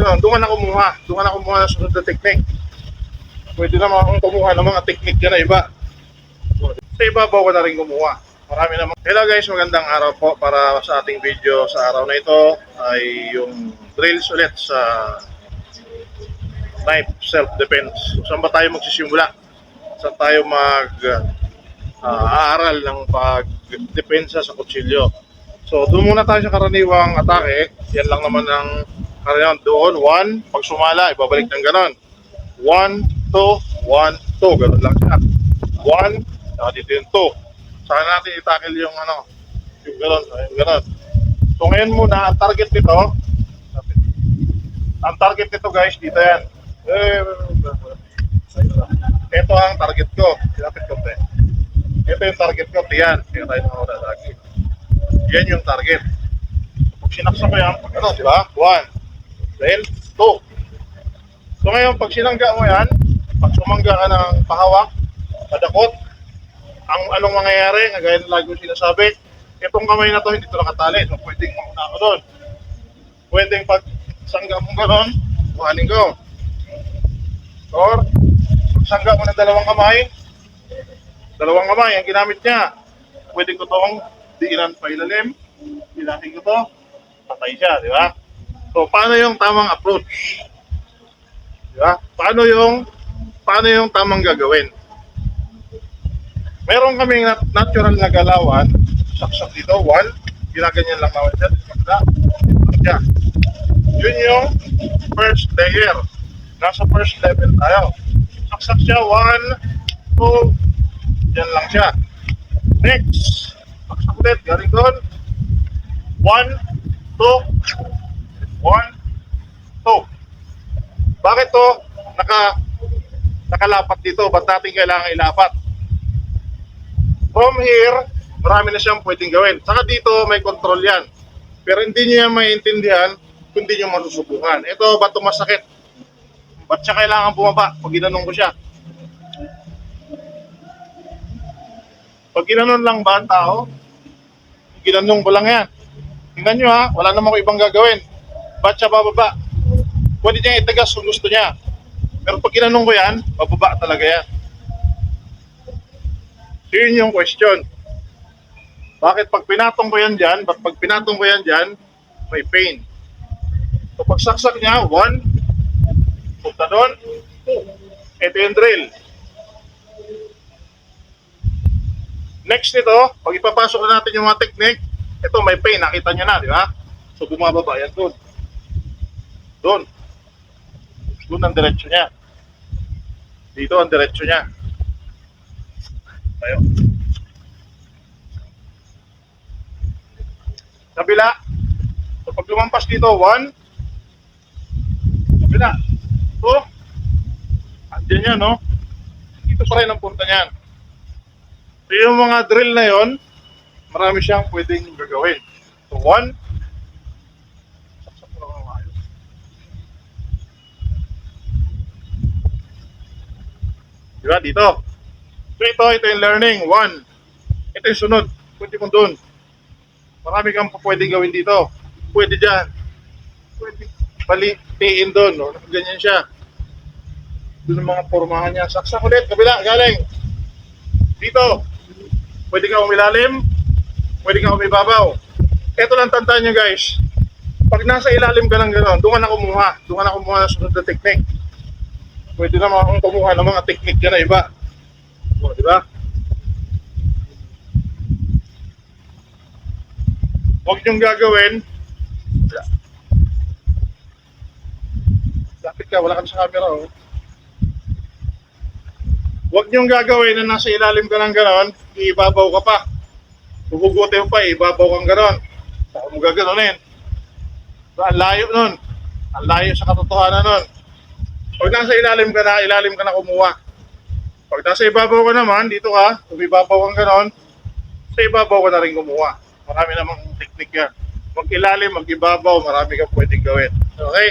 gano'n, doon ka na kumuha. Doon ka na kumuha ng sunod na technique. Pwede naman akong kumuha ng mga technique ka na iba. Sa ibabaw ka na rin kumuha. Marami naman. Hello guys, magandang araw po. Para sa ating video sa araw na ito ay yung drills ulit sa knife self-defense. Saan ba tayo magsisimula? Saan tayo aaral ng pagdepensa sa kutsilyo? So doon muna tayo sa karaniwang atake. Yan lang naman ang karaniwang doon. 1, pag sumala, ibabalik ng ganon. 1, 2, 1, 2. Ganon lang siya. 1, saka dito yung 2. Saka natin itakil yung yung ganon. Yung ganon. So ngayon muna, ang target nito guys, dito yan. Ito ang target ko. Sinapit ko ito. Ito yung target ko. Yan. Kaya tayo nakauna lagi. Yan yung target. Pag sinaksa ko yan, di ba? 1. Then, 2. So ngayon, pag sinangga mo yan, pag sumangga ka ng pahawak, padakot, ang anong mangyayari, kagaya ng lagi ko sinasabi, itong kamay na to, hindi ito nakatali. So pwedeng mauna ako doon. Pwedeng pag sangga mo gano'n, buhanin ko. Or, pag sangga mo ng dalawang kamay, ang ginamit niya, pwedeng ko itong diinan pa ilalim, ilahin ko to, patay siya, di ba? So, paano yung tamang approach? Di ba? Paano yung tamang gagawin? Meron kaming natural na galawan, saksak dito, 1, ginaganyan lang naman siya, yun yung first layer. Nasa first level tayo. Saksak siya, 1, 2, dyan lang siya. Next, saksak ulit, galing doon. 1, 2, 1, 2. Bakit to nakalapat dito? Ba't natin kailangan ilapat? From here, marami na siyang pwedeng gawin. Saka dito, may control yan. Pero hindi niyo yan maintindihan kung hindi niyo masusubukan. Ito, ba't masakit? Ba't siya kailangan bumaba? Pag ginanong ko siya. Pag ginanon lang ba ang tao? Ginanong ko lang yan. Tingnan nyo ha, wala naman ko ibang gagawin. Ba't siya bababa? Pwede niya itagas kung gusto niya. Pero pag ginanong ko yan, bababa talaga yan. So yun yung question. Bakit pag pinatong ko yan dyan, ba't pag pinatong ko yan dyan, may pain? So pag saksak niya, 1, punta doon, 2. Ito yung drill. Next nito, pag ipapasok na natin yung mga technique, ito may pain, nakita nyo na, di ba? So bumababa yan doon. Doon. Doon ang diretsyo niya. Dito ang diretsyo niya. Tayo. Kabila. So pag lumampas dito, 1. Kabila. 2. Andiyan yan, no? Dito pa rin ang punta niyan. So yung mga drill na yon, marami siyang pwedeng gagawin. So 1. Saksak ko lang ang ayos. Diba? Dito. So ito yung learning. 1. Ito yung sunod. Pwede mo doon. Marami kang pwedeng gawin dito. Pwede dyan. Pwede palitiin doon. No? Ganyan siya. Doon ang mga formahan niya. Saksak ulit. Kabila. Galing. Dito. Pwede ka umilalim. Pwede ka umibabaw. Ito lang tandaan nyo guys. Pag nasa ilalim ka lang gano'n, doon ka na kumuha. Doon ka na kumuha ng sunod na technique. Pwede naman akong kumuha ng mga technique ka na iba. O, di ba? Huwag niyong gagawin. Lapit ka, wala ka sa camera. Oh. Huwag niyong gagawin na nasa ilalim ka ng gano'n, iibabaw ka pa. Huhugutin mo pa, iibabaw kang gano'n. Saka mo gaganonin. So, ang layo nun. Ang layo sa katotohanan nun. Pag nasa ilalim ka na kumuha. Pag nasa ibabaw ka naman, dito ka, umibabaw kang gano'n, sa ibabaw ka na rin kumuha. Marami namang technique yan. Mag-ilalim, mag-ibabaw, marami kang pwedeng gawin. Okay?